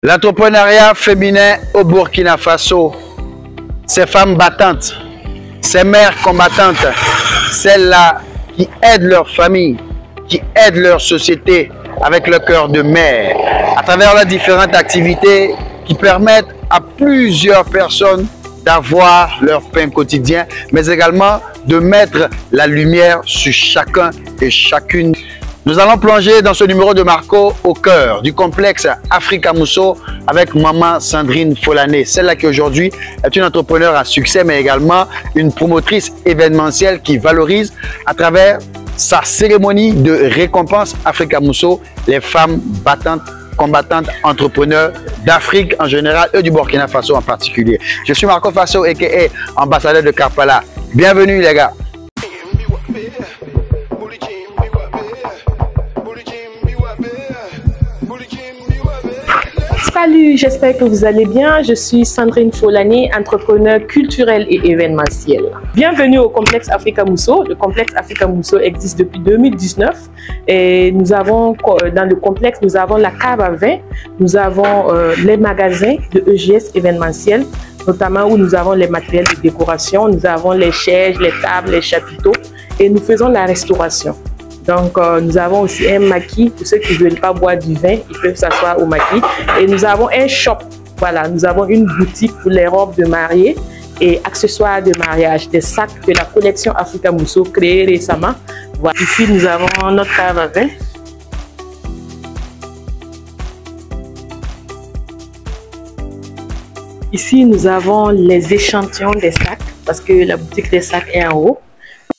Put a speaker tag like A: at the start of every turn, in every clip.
A: L'entrepreneuriat féminin au Burkina Faso, ces femmes battantes, ces mères combattantes, celles-là qui aident leur famille, qui aident leur société avec le cœur de mère, à travers leurs différentes activités qui permettent à plusieurs personnes d'avoir leur pain quotidien, mais également de mettre la lumière sur chacun et chacune. Nous allons plonger dans ce numéro de Marco au cœur du complexe Africa Mousso avec maman Sandrine Folané, celle-là qui aujourd'hui est une entrepreneure à succès, mais également une promotrice événementielle qui valorise à travers sa cérémonie de récompense Africa Mousso les femmes battantes, combattantes, entrepreneurs d'Afrique en général et du Burkina Faso en particulier. Je suis Marco Faso, a.k.a. ambassadeur de Karpala. Bienvenue les gars.
B: Salut, j'espère que vous allez bien. Je suis Sandrine Folané, entrepreneur culturel et événementiel. Bienvenue au complexe Africa Mousso. Le complexe Africa Mousso existe depuis 2019 et nous avons dans le complexe, nous avons la cave à vin, nous avons les magasins de EGS événementiel, notamment où nous avons les matériels de décoration, nous avons les chaises, les tables, les chapiteaux et nous faisons la restauration. Donc, nous avons aussi un maquis. Pour ceux qui ne veulent pas boire du vin, ils peuvent s'asseoir au maquis. Et nous avons un shop. Voilà, nous avons une boutique pour les robes de mariée et accessoires de mariage, des sacs de la collection Africa Mousso créée récemment. Voilà. Ici, nous avons notre cave à vin. Ici, nous avons les échantillons des sacs parce que la boutique des sacs est en haut.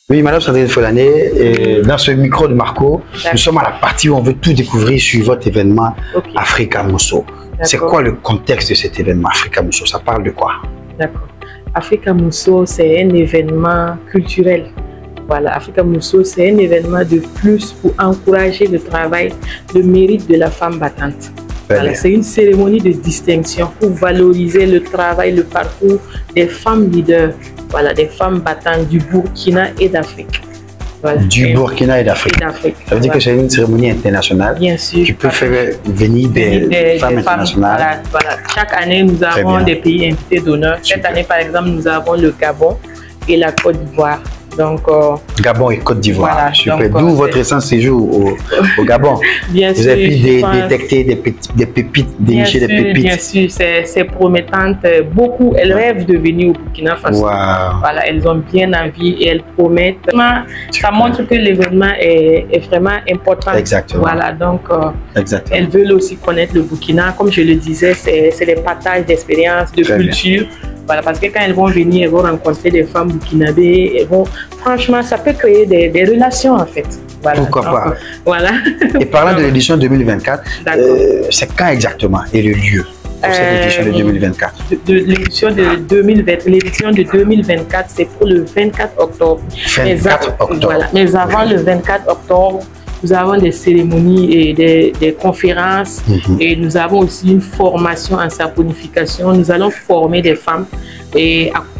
A: Oui, madame Sandrine Folané, dans ce micro de Marco, nous sommes à la partie où on veut tout découvrir sur votre événement Africa Mousso. C'est quoi le contexte de cet événement Africa Mousso? Ça parle de quoi? D'accord.
B: Africa Mousso, c'est un événement culturel. Voilà, Africa Mousso, c'est un événement de plus pour encourager le travail, le mérite de la femme battante. Voilà, c'est une cérémonie de distinction pour valoriser le travail, le parcours des femmes leaders, voilà, des femmes battantes du Burkina et d'Afrique. Voilà. Du
A: Burkina et d'Afrique. Ça veut dire que c'est une cérémonie internationale.
B: Bien sûr.
A: Qui peut faire venir des femmes internationales.
B: Voilà. Chaque année, nous avons des pays invités d'honneur. Cette année, par exemple, nous avons le Gabon et la Côte d'Ivoire. Donc,
A: Gabon et Côte d'Ivoire. Voilà, super. D'où votre récent séjour au Gabon.
B: Bien
A: sûr. Vous avez pu détecter des pépites, dénicher des pépites.
B: Bien sûr, c'est promettante. Beaucoup, elles rêvent de venir au Burkina Faso. Voilà, elles ont bien envie et elles promettent. Ça montre que l'événement est vraiment important.
A: Exactement.
B: Voilà, donc elles veulent aussi connaître le Burkina. Comme je le disais, c'est des partages d'expériences, de culture. Voilà, parce que quand elles vont venir, elles vont rencontrer des femmes burkinabées, elles vont, franchement, ça peut créer des relations en fait. Voilà.
A: Pourquoi pas?
B: Voilà.
A: Et parlant de l'édition 2024, c'est quand exactement et le lieu pour cette édition de 2024?
B: L'édition de 2024, c'est pour le 24 octobre.
A: 24 octobre.
B: Voilà. Mais avant le 24 octobre, nous avons des cérémonies et des conférences et nous avons aussi une formation en saponification. Nous allons former des femmes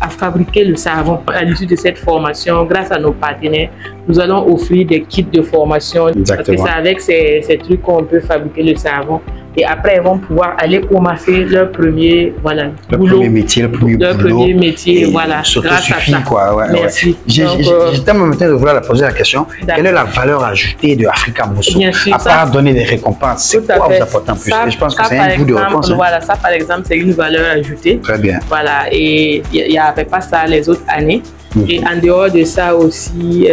B: à fabriquer le savon. À l'issue de cette formation, grâce à nos partenaires, nous allons offrir des kits de formation. Exactement. Parce que c'est avec ces trucs qu'on peut fabriquer le savon. Et après, elles vont pouvoir aller commencer leur premier boulot.
A: Premier métier,
B: leur premier métier, voilà.
A: Grâce à ça. Quoi. Ouais,
B: merci.
A: J'étais en même temps de vouloir poser la question. Quelle est la valeur ajoutée de Africa Mousso? À part donner des récompenses, c'est quoi vous apportez en plus? Je pense que c'est un bout de réponse.
B: Voilà, ça par exemple, c'est une valeur ajoutée.
A: Très bien.
B: Voilà, et il n'y avait pas ça les autres années. Et en dehors de ça aussi,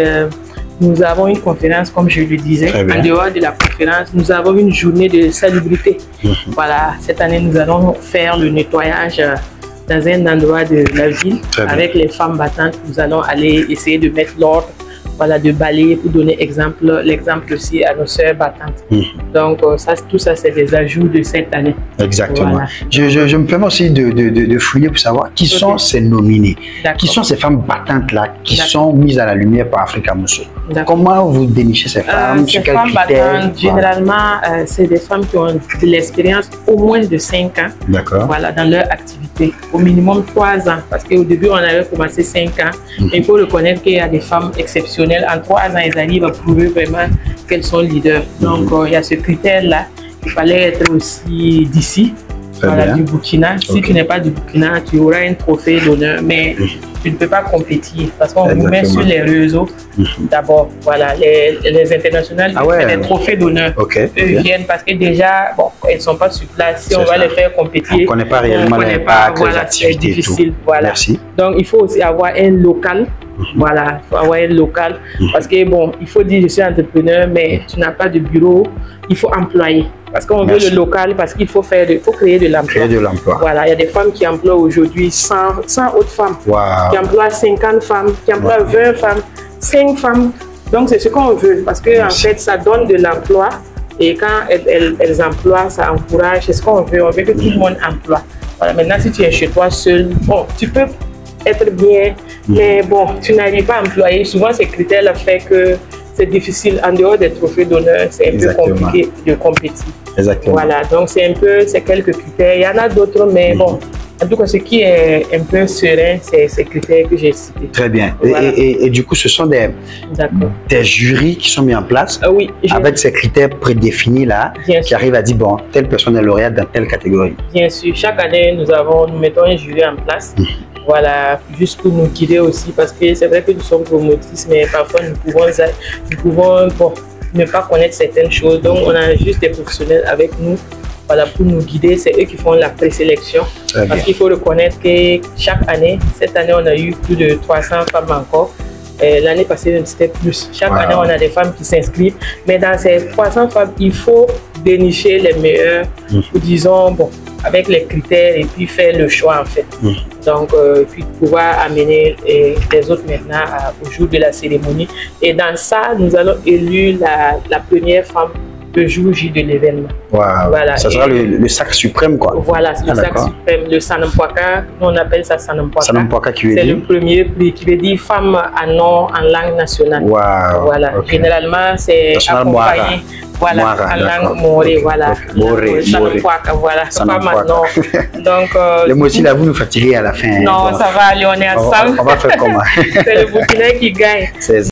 B: nous avons une conférence, comme je le disais. En dehors de la conférence, nous avons une journée de salubrité. Voilà, cette année, nous allons faire le nettoyage dans un endroit de la ville avec les femmes battantes. Nous allons aller essayer de mettre l'ordre, voilà, de balayer pour donner l'exemple aussi à nos sœurs battantes. Donc, tout ça, c'est des ajouts de cette année.
A: Exactement. Voilà. Je me permets aussi de fouiller pour savoir qui sont ces nominés, qui sont ces femmes battantes-là qui sont mises à la lumière par Africa Mousso. Comment vous dénichez ces femmes?
B: Ces femmes battantes, généralement, c'est des femmes qui ont de l'expérience au moins de 5 ans voilà, dans leur activité. Au minimum 3 ans, parce qu'au début, on avait commencé 5 ans. Il faut reconnaître qu'il y a des femmes exceptionnelles. En 3 ans, elles arrivent à prouver vraiment qu'elles sont leaders. Donc, il y a ce critère-là. Il fallait être aussi d'ici. voilà, du Burkina. Si tu n'es pas du Burkina, tu auras un trophée d'honneur, mais tu ne peux pas compétir parce qu'on vous met sur les réseaux. D'abord, voilà, les internationales font des trophées d'honneur. Eux viennent parce que déjà, bon, elles ne sont pas sur place. Si on va les faire compétir,
A: on ne connaît pas réellement
B: voilà, c'est difficile. Voilà.
A: Merci.
B: Donc, il faut aussi avoir un local. Voilà, il faut avoir un local. Parce que, bon, il faut dire, je suis entrepreneur, mais tu n'as pas de bureau, il faut employer. Parce qu'on veut le local, parce qu'il faut créer de l'emploi.
A: Créer de l'emploi.
B: Voilà, il y a des femmes qui emploient aujourd'hui 100 autres femmes, qui emploient 50 femmes, qui emploient 20 femmes, 5 femmes. Donc, c'est ce qu'on veut, parce que en fait, ça donne de l'emploi. Et quand elles emploient, ça encourage. C'est ce qu'on veut. On veut que tout le monde emploie. Voilà, maintenant, si tu es chez toi seul, bon, tu peux être bien, mais bon, tu n'arrives pas à employer. Souvent, ces critères-là font que c'est difficile. En dehors des trophées d'honneur, c'est un peu compliqué de compétir.
A: Exactement.
B: Voilà, donc c'est quelques critères. Il y en a d'autres, mais bon, en tout cas, ce qui est un peu serein, c'est ces critères que j'ai cités.
A: Très bien. Voilà. Et du coup, ce sont des jurys qui sont mis en place avec ces critères prédéfinis là, qui arrivent à dire, bon, telle personne est lauréate dans telle catégorie.
B: Bien sûr. Chaque année, nous mettons un jury en place. Voilà, juste pour nous guider aussi, parce que c'est vrai que nous sommes promotrices, mais parfois nous pouvons bon, ne pas connaître certaines choses. Donc, on a juste des professionnels avec nous, voilà, pour nous guider. C'est eux qui font la présélection. Parce qu'il faut reconnaître que chaque année, cette année, on a eu plus de 300 femmes encore. L'année passée, c'était plus. Chaque année, on a des femmes qui s'inscrivent. Mais dans ces 300 femmes, il faut dénicher les meilleures, ou disons, bon, avec les critères et puis faire le choix en fait. Donc, puis pouvoir amener les autres maintenant au jour de la cérémonie. Et dans ça, nous allons élire la première femme le jour J de l'événement.
A: Voilà. Ça sera le sac suprême, quoi.
B: Voilà, le sac suprême, le Sanampoaka, on appelle ça Sanampoaka.
A: Sanampoaka qui veut dire?
B: C'est le premier prix qui veut dire femme à nom en langue nationale. Voilà, généralement c'est accompagné. Voilà, en langue morée, voilà. Sanampoaka, voilà. Femme à nom. Donc,
A: le mot aussi là, vous nous fatiguez à la fin.
B: Non, ça va aller, on est ensemble.
A: On va faire comment?
B: C'est le Burkina qui gagne.